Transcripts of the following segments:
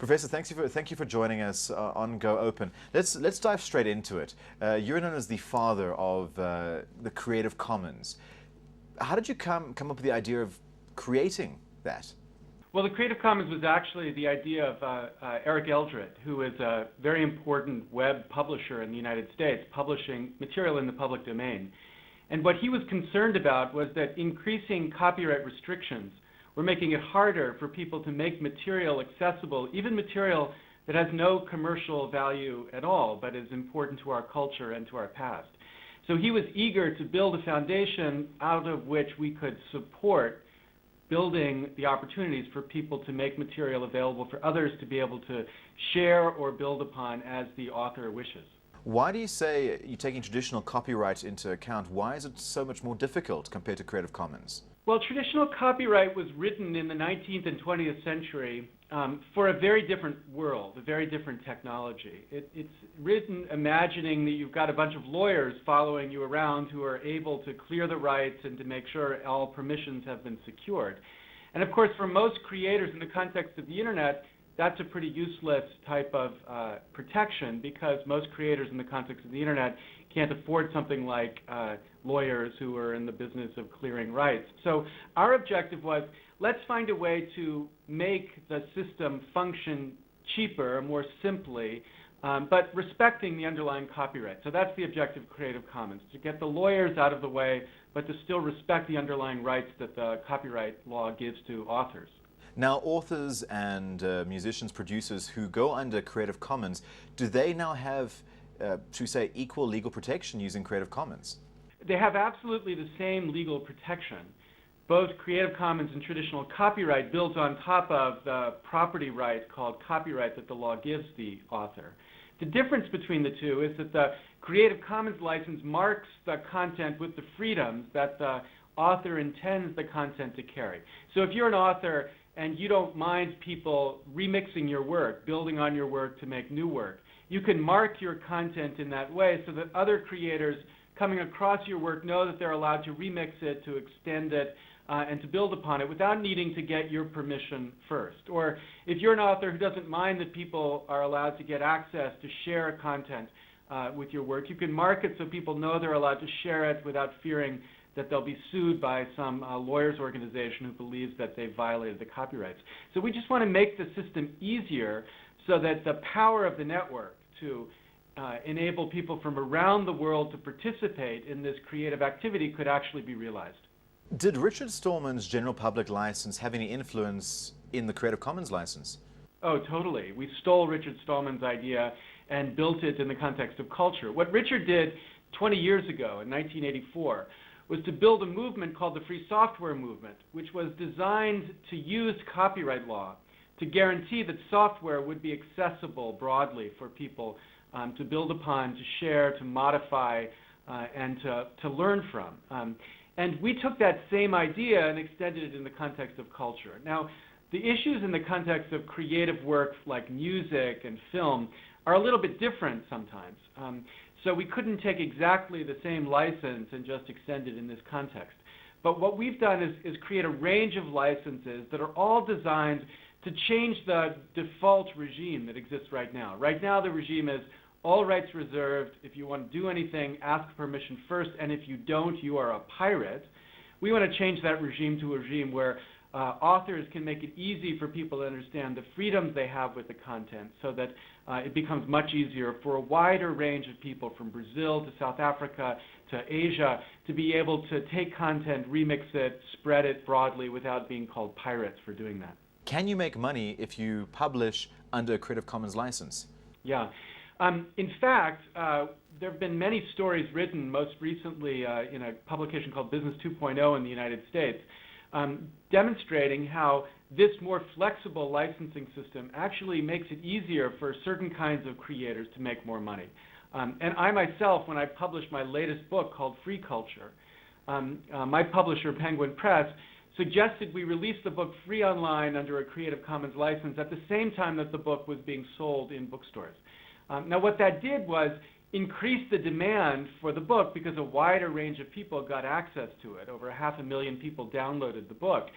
Professor, thank you for joining us on Go Open. Let's dive straight into it. You're known as the father of the Creative Commons. How did you come up with the idea of creating that? Well, the Creative Commons was actually the idea of Eric Eldred, who is a very important web publisher in the United States, publishing material in the public domain. And what he was concerned about was that increasing copyright restrictions were making it harder for people to make material accessible, even material that has no commercial value at all, but is important to our culture and to our past. So he was eager to build a foundation out of which we could support building the opportunities for people to make material available for others to be able to share or build upon as the author wishes. Why do you say you're taking traditional copyright into account? Why is it so much more difficult compared to Creative Commons? Well, traditional copyright was written in the 19th and 20th century for a very different world, a very different technology. It's written imagining that you've got a bunch of lawyers following you around who are able to clear the rights and to make sure all permissions have been secured. And of course, for most creators in the context of the internet, that's a pretty useless type of protection, because most creators in the context of the internet can't afford something like lawyers who are in the business of clearing rights. So our objective was, let's find a way to make the system function cheaper, more simply, but respecting the underlying copyright. So that's the objective of Creative Commons, to get the lawyers out of the way, but to still respect the underlying rights that the copyright law gives to authors. Now, authors and musicians, producers who go under Creative Commons, do they now have, should we say, equal legal protection using Creative Commons? They have absolutely the same legal protection. Both Creative Commons and traditional copyright builds on top of the property right called copyright that the law gives the author. The difference between the two is that the Creative Commons license marks the content with the freedoms that the author intends the content to carry. So if you're an author and you don't mind people remixing your work, building on your work to make new work, you can mark your content in that way so that other creators coming across your work know that they're allowed to remix it, to extend it, and to build upon it without needing to get your permission first. Or if you're an author who doesn't mind that people are allowed to get access to share content with your work, you can mark it so people know they're allowed to share it without fearing that they'll be sued by some lawyers organization who believes that they've violated the copyrights. So we just want to make the system easier so that the power of the network to enable people from around the world to participate in this creative activity could actually be realized. Did Richard Stallman's general public license have any influence in the Creative Commons license? Oh, totally. We stole Richard Stallman's idea and built it in the context of culture. What Richard did 20 years ago, in 1984, was to build a movement called the Free Software Movement, which was designed to use copyright law to guarantee that software would be accessible broadly for people to build upon, to share, to modify, and to learn from. And we took that same idea and extended it in the context of culture. Now, the issues in the context of creative works like music and film are a little bit different sometimes. So we couldn't take exactly the same license and just extend it in this context. But what we've done is create a range of licenses that are all designed to change the default regime that exists right now. Right now the regime is all rights reserved. If you want to do anything, ask permission first, and if you don't, you are a pirate. We want to change that regime to a regime where authors can make it easy for people to understand the freedoms they have with the content, so that it becomes much easier for a wider range of people from Brazil to South Africa to Asia to be able to take content, remix it, spread it broadly without being called pirates for doing that. Can you make money if you publish under a Creative Commons license? Yeah. In fact, there have been many stories written, most recently in a publication called Business 2.0 in the United States, demonstrating how this more flexible licensing system actually makes it easier for certain kinds of creators to make more money. And I myself, when I published my latest book called Free Culture, my publisher, Penguin Press, suggested we release the book free online under a Creative Commons license at the same time that the book was being sold in bookstores. Now what that did was increase the demand for the book, because a wider range of people got access to it. Over 500,000 people downloaded the book.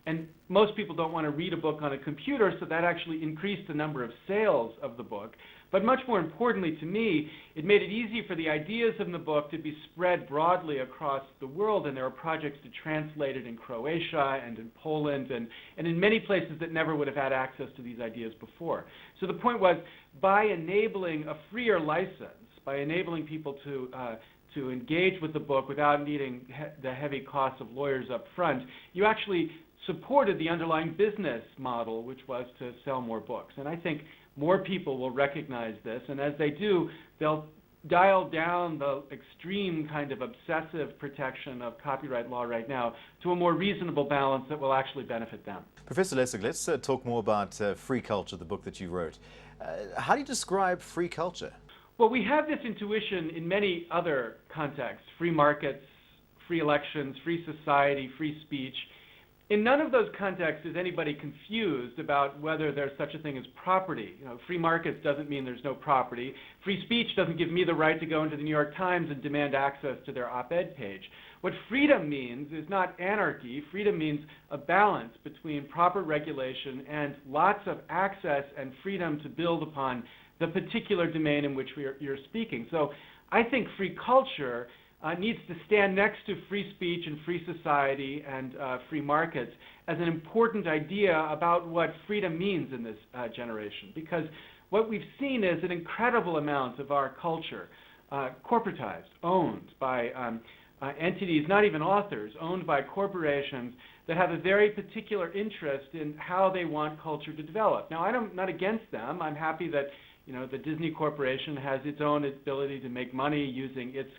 And most people don't want to read a book on a computer, so that actually increased the number of sales of the book. But much more importantly to me, it made it easy for the ideas in the book to be spread broadly across the world, and there are projects to translate it in Croatia and in Poland and in many places that never would have had access to these ideas before. So the point was, by enabling a freer license, by enabling people to engage with the book without needing the heavy costs of lawyers up front, you actually supported the underlying business model, which was to sell more books. And I think more people will recognize this, and as they do, they'll dial down the extreme kind of obsessive protection of copyright law right now to a more reasonable balance that will actually benefit them. Professor Lessig, let's talk more about free culture, the book that you wrote. How do you describe free culture? Well, we have this intuition in many other contexts: free markets, free elections, free society, free speech. In none of those contexts is anybody confused about whether there's such a thing as property. Free markets doesn't mean there's no property. Free speech doesn't give me the right to go into the New York Times and demand access to their op-ed page. What freedom means is not anarchy. Freedom means a balance between proper regulation and lots of access and freedom to build upon the particular domain in which you're speaking. So I think free culture needs to stand next to free speech and free society and free markets as an important idea about what freedom means in this generation. Because what we've seen is an incredible amount of our culture corporatized, owned by entities, not even authors, owned by corporations that have a very particular interest in how they want culture to develop. Now, I'm not against them. I'm happy that the Disney Corporation has its own ability to make money using its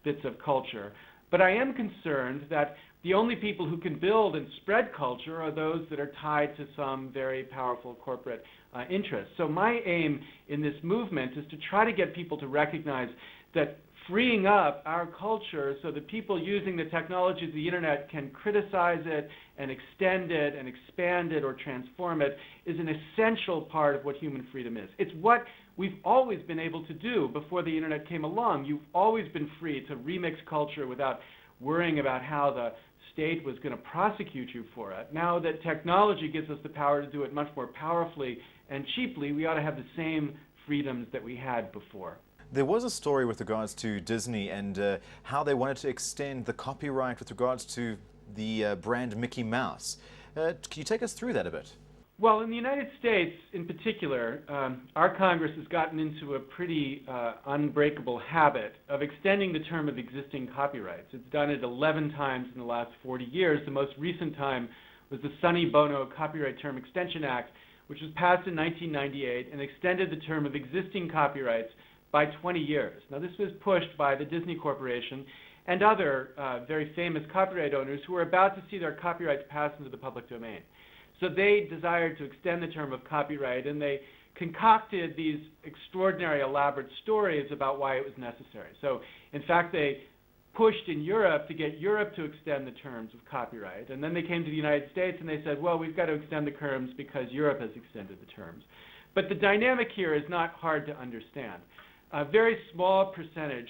bits of culture. But I am concerned that the only people who can build and spread culture are those that are tied to some very powerful corporate interests. So my aim in this movement is to try to get people to recognize that freeing up our culture so that people using the technology of the internet can criticize it and extend it and expand it or transform it is an essential part of what human freedom is. It's what we've always been able to do before the internet came along. You've always been free to remix culture without worrying about how the state was going to prosecute you for it. Now that technology gives us the power to do it much more powerfully and cheaply, we ought to have the same freedoms that we had before. There was a story with regards to Disney and how they wanted to extend the copyright with regards to the brand Mickey Mouse. Can you take us through that a bit? Well, in the United States in particular, our Congress has gotten into a pretty unbreakable habit of extending the term of existing copyrights. It's done it 11 times in the last 40 years. The most recent time was the Sonny Bono Copyright Term Extension Act, which was passed in 1998 and extended the term of existing copyrights by 20 years. Now, this was pushed by the Disney Corporation and other very famous copyright owners who were about to see their copyrights pass into the public domain. So they desired to extend the term of copyright, and they concocted these extraordinary, elaborate stories about why it was necessary. So, in fact, they pushed in Europe to get Europe to extend the terms of copyright, and then they came to the United States and they said, well, we've got to extend the terms because Europe has extended the terms. But the dynamic here is not hard to understand. A very small percentage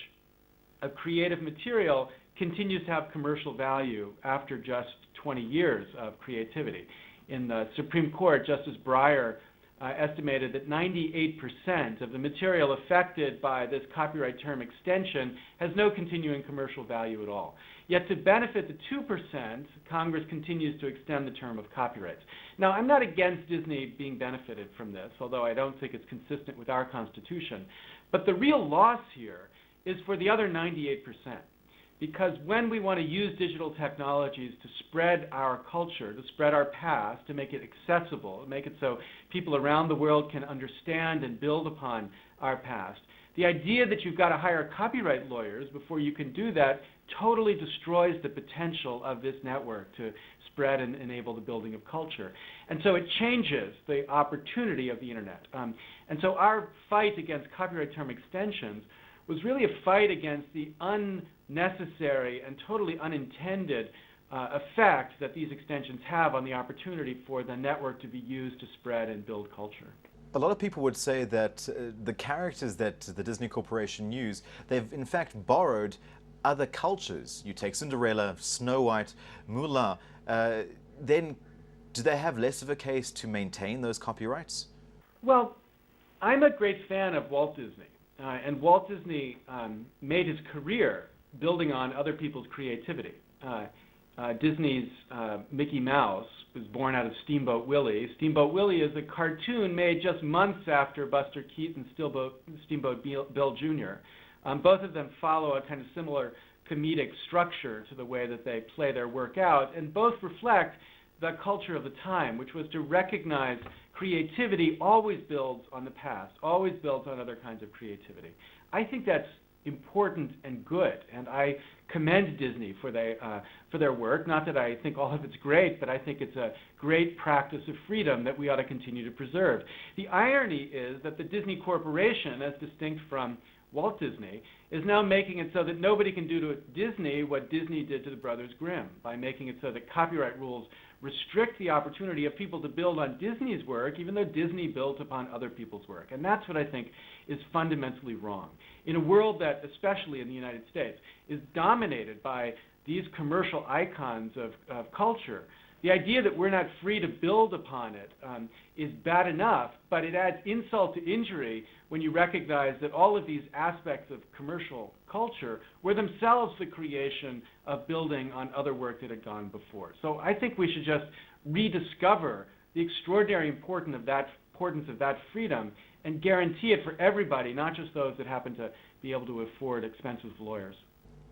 of creative material continues to have commercial value after just 20 years of creativity. In the Supreme Court, Justice Breyer estimated that 98% of the material affected by this copyright term extension has no continuing commercial value at all. Yet to benefit the 2%, Congress continues to extend the term of copyrights. Now, I'm not against Disney being benefited from this, although I don't think it's consistent with our Constitution. But the real loss here is for the other 98%. Because when we want to use digital technologies to spread our culture, to spread our past, to make it accessible, make it so people around the world can understand and build upon our past, the idea that you've got to hire copyright lawyers before you can do that totally destroys the potential of this network to spread and enable the building of culture. And so it changes the opportunity of the internet. And so our fight against copyright term extensions was really a fight against the unnecessary and totally unintended effect that these extensions have on the opportunity for the network to be used to spread and build culture. A lot of people would say that the characters that the Disney Corporation use, they've in fact borrowed other cultures. You take Cinderella, Snow White, Mulan. then do they have less of a case to maintain those copyrights? Well, I'm a great fan of Walt Disney. And Walt Disney made his career building on other people's creativity. Disney's Mickey Mouse was born out of Steamboat Willie. Steamboat Willie is a cartoon made just months after Buster Keaton's Steamboat Bill Jr. Both of them follow a kind of similar comedic structure to the way that they play their work out, and both reflect the culture of the time, which was to recognize creativity always builds on the past, always builds on other kinds of creativity. I think that's important and good, and I commend Disney for their work. Not that I think all of it's great, but I think it's a great practice of freedom that we ought to continue to preserve. The irony is that the Disney Corporation, as distinct from Walt Disney, is now making it so that nobody can do to Disney what Disney did to the Brothers Grimm, by making it so that copyright rules restrict the opportunity of people to build on Disney's work, even though Disney built upon other people's work. And that's what I think is fundamentally wrong. In a world that, especially in the United States, is dominated by these commercial icons of culture, the idea that we're not free to build upon it is bad enough, but it adds insult to injury when you recognize that all of these aspects of commercial culture were themselves the creation of building on other work that had gone before. So I think we should just rediscover the extraordinary importance of that freedom and guarantee it for everybody, not just those that happen to be able to afford expensive lawyers.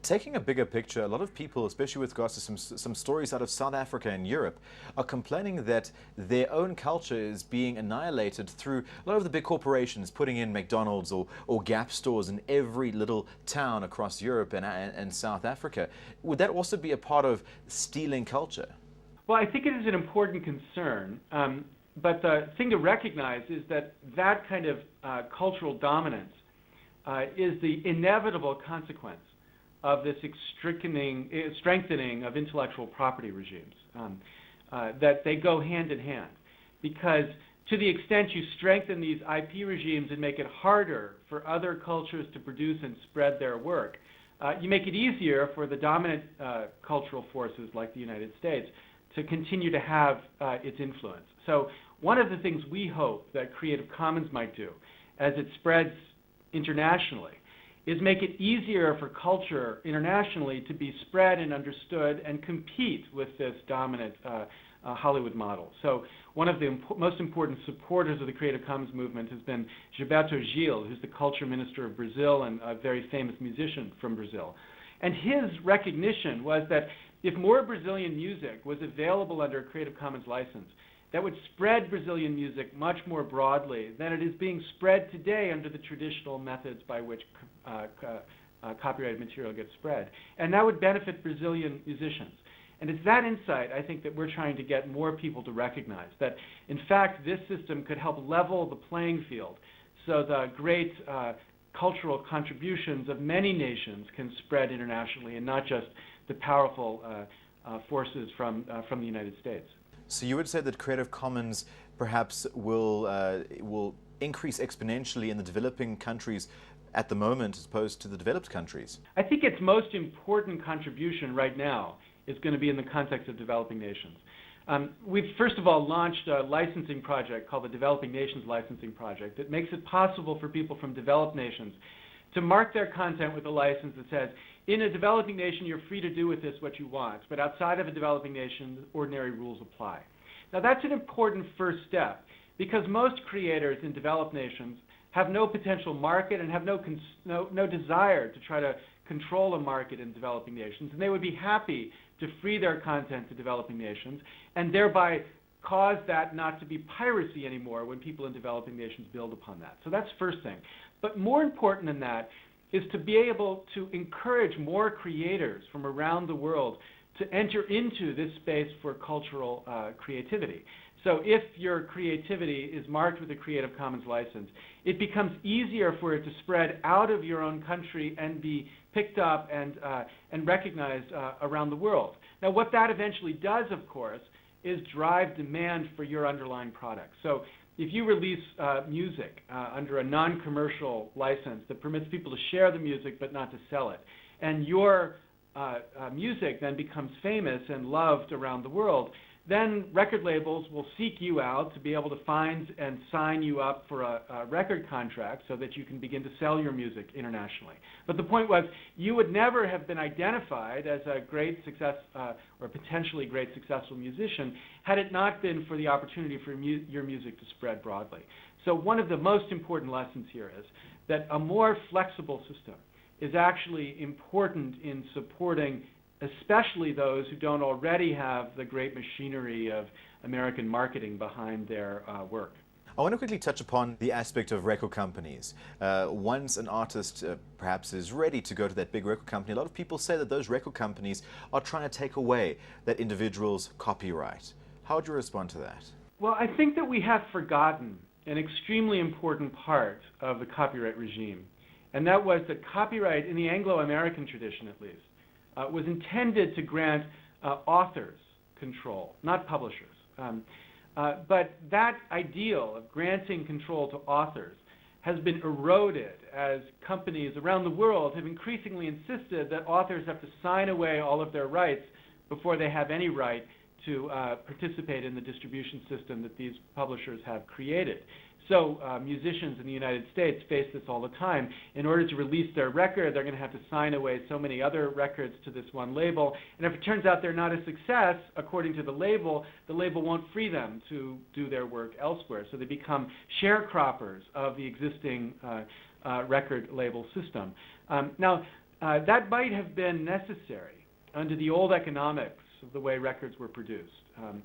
Taking a bigger picture, a lot of people, especially with regards to some stories out of South Africa and Europe, are complaining that their own culture is being annihilated through a lot of the big corporations putting in McDonald's or Gap stores in every little town across Europe and South Africa. Would that also be a part of stealing culture? Well, I think it is an important concern, but the thing to recognize is that that kind of cultural dominance is the inevitable consequence of this strengthening of intellectual property regimes, that they go hand in hand. Because to the extent you strengthen these IP regimes and make it harder for other cultures to produce and spread their work, you make it easier for the dominant cultural forces like the United States to continue to have its influence. So one of the things we hope that Creative Commons might do as it spreads internationally is make it easier for culture internationally to be spread and understood and compete with this dominant Hollywood model. So one of the most important supporters of the Creative Commons movement has been Gilberto Gil, who's the culture minister of Brazil and a very famous musician from Brazil. And his recognition was that if more Brazilian music was available under a Creative Commons license, that would spread Brazilian music much more broadly than it is being spread today under the traditional methods by which copyrighted material gets spread. And that would benefit Brazilian musicians. And it's that insight, I think, that we're trying to get more people to recognize, that in fact this system could help level the playing field so the great cultural contributions of many nations can spread internationally and not just the powerful forces from the United States. So you would say that Creative Commons perhaps will increase exponentially in the developing countries at the moment as opposed to the developed countries? I think its most important contribution right now is going to be in the context of developing nations. We've first of all launched a licensing project called the Developing Nations Licensing Project that makes it possible for people from developed nations to mark their content with a license that says, in a developing nation, you're free to do with this what you want, but outside of a developing nation, ordinary rules apply. Now, that's an important first step because most creators in developed nations have no potential market and have no desire to try to control a market in developing nations, and they would be happy to free their content to developing nations and thereby cause that not to be piracy anymore when people in developing nations build upon that. So that's first thing. But more important than that is to be able to encourage more creators from around the world to enter into this space for cultural creativity. So if your creativity is marked with a Creative Commons license, it becomes easier for it to spread out of your own country and be picked up and recognized around the world. Now, what that eventually does, of course, is drive demand for your underlying product. So if you release music under a non-commercial license that permits people to share the music but not to sell it, and your music then becomes famous and loved around the world, then record labels will seek you out to be able to find and sign you up for a record contract so that you can begin to sell your music internationally. But the point was, you would never have been identified as a great success or potentially great successful musician had it not been for the opportunity for your music to spread broadly. So one of the most important lessons here is that a more flexible system is actually important in supporting especially those who don't already have the great machinery of American marketing behind their work. I want to quickly touch upon the aspect of record companies. Once an artist perhaps is ready to go to that big record company, a lot of people say that those record companies are trying to take away that individual's copyright. How would you respond to that? Well, I think that we have forgotten an extremely important part of the copyright regime, and that was that copyright, in the Anglo-American tradition at least, was intended to grant authors control, not publishers. But that ideal of granting control to authors has been eroded as companies around the world have increasingly insisted that authors have to sign away all of their rights before they have any right to participate in the distribution system that these publishers have created. So musicians in the United States face this all the time. In order to release their record, they're going to have to sign away so many other records to this one label. And if it turns out they're not a success, according to the label won't free them to do their work elsewhere. So they become sharecroppers of the existing record label system. Now, that might have been necessary under the old economics of the way records were produced.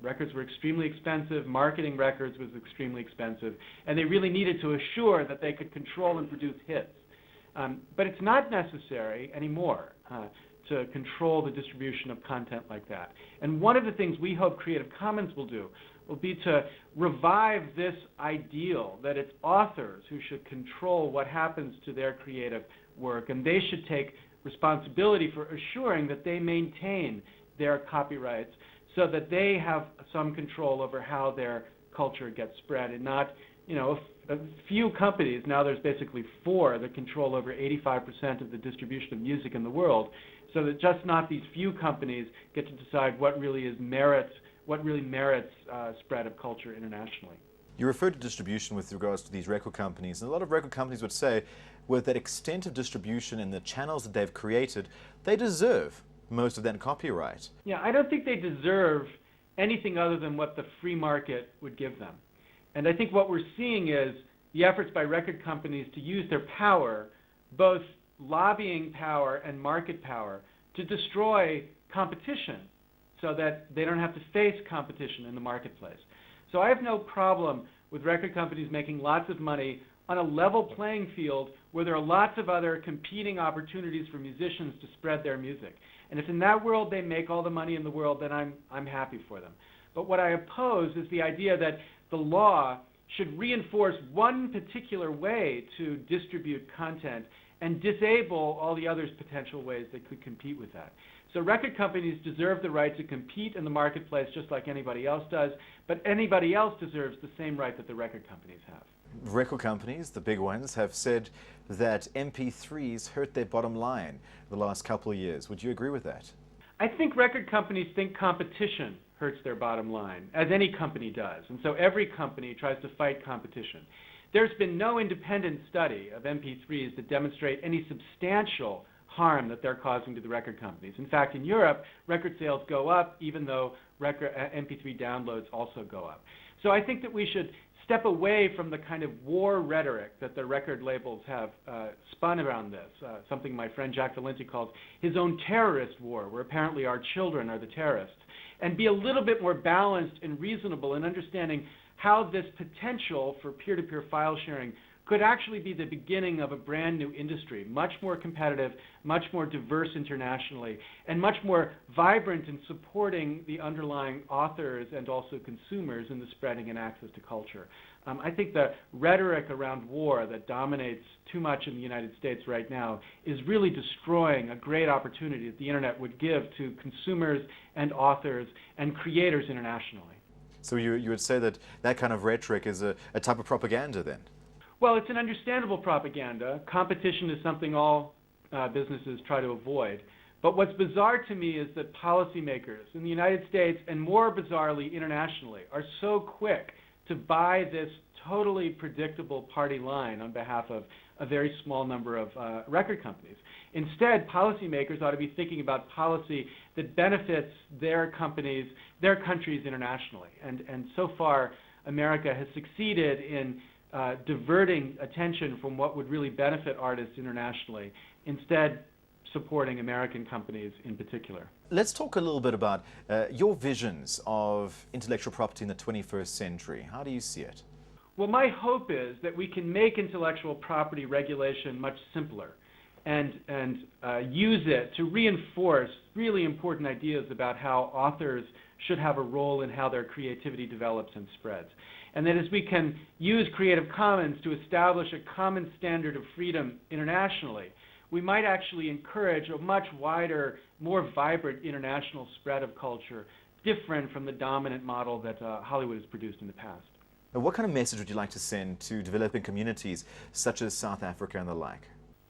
Records were extremely expensive, marketing records was extremely expensive, and they really needed to assure that they could control and produce hits. But it's not necessary anymore to control the distribution of content like that. And one of the things we hope Creative Commons will do will be to revive this ideal that it's authors who should control what happens to their creative work, and they should take responsibility for assuring that they maintain their copyrights so that they have some control over how their culture gets spread, and not, a few companies. Now there's basically 4 that control over 85% of the distribution of music in the world, so that just not these few companies get to decide what really merits spread of culture internationally. You referred to distribution with regards to these record companies, and a lot of record companies would say, with that extent of distribution and the channels that they've created, they deserve most of that copyright. Yeah, I don't think they deserve anything other than what the free market would give them. And I think what we're seeing is the efforts by record companies to use their power, both lobbying power and market power, to destroy competition so that they don't have to face competition in the marketplace. So I have no problem with record companies making lots of money on a level playing field where there are lots of other competing opportunities for musicians to spread their music. And if in that world they make all the money in the world, then I'm happy for them. But what I oppose is the idea that the law should reinforce one particular way to distribute content and disable all the other potential ways they could compete with that. So record companies deserve the right to compete in the marketplace just like anybody else does, but anybody else deserves the same right that the record companies have. Record companies, the big ones, have said that MP3s hurt their bottom line the last couple of years. Would you agree with that? I think record companies think competition hurts their bottom line, as any company does. And so every company tries to fight competition. There's been no independent study of MP3s that demonstrate any substantial harm that they're causing to the record companies. In fact, in Europe, record sales go up even though MP3 downloads also go up. So I think that we should step away from the kind of war rhetoric that the record labels have spun around this, something my friend Jack Valenti calls his own terrorist war, where apparently our children are the terrorists, and be a little bit more balanced and reasonable in understanding how this potential for peer-to-peer file sharing could actually be the beginning of a brand new industry, much more competitive, much more diverse internationally, and much more vibrant in supporting the underlying authors and also consumers in the spreading and access to culture. I think the rhetoric around war that dominates too much in the United States right now is really destroying a great opportunity that the internet would give to consumers and authors and creators internationally. So you would say that that kind of rhetoric is a type of propaganda then? Well, it's an understandable propaganda. Competition is something all businesses try to avoid. But what's bizarre to me is that policymakers in the United States, and more bizarrely internationally, are so quick to buy this totally predictable party line on behalf of a very small number of record companies. Instead, policymakers ought to be thinking about policy that benefits their companies, their countries internationally. And so far, America has succeeded in diverting attention from what would really benefit artists internationally, instead supporting American companies in particular. Let's talk a little bit about your visions of intellectual property in the 21st century. How do you see it? Well, my hope is that we can make intellectual property regulation much simpler and use it to reinforce really important ideas about how authors should have a role in how their creativity develops and spreads. And that as we can use Creative Commons to establish a common standard of freedom internationally, we might actually encourage a much wider, more vibrant international spread of culture, different from the dominant model that Hollywood has produced in the past. Now, what kind of message would you like to send to developing communities such as South Africa and the like?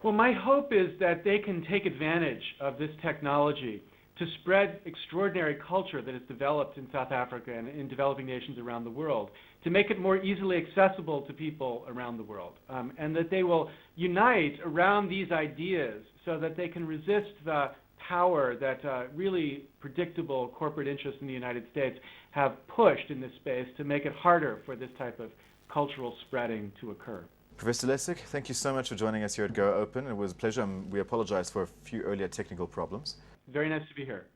Well, my hope is that they can take advantage of this technology to spread extraordinary culture that has developed in South Africa and in developing nations around the world, to make it more easily accessible to people around the world, and that they will unite around these ideas so that they can resist the power that really predictable corporate interests in the United States have pushed in this space to make it harder for this type of cultural spreading to occur. Professor Lessig, thank you so much for joining us here at Go Open. It was a pleasure. We apologize for a few earlier technical problems. Very nice to be here.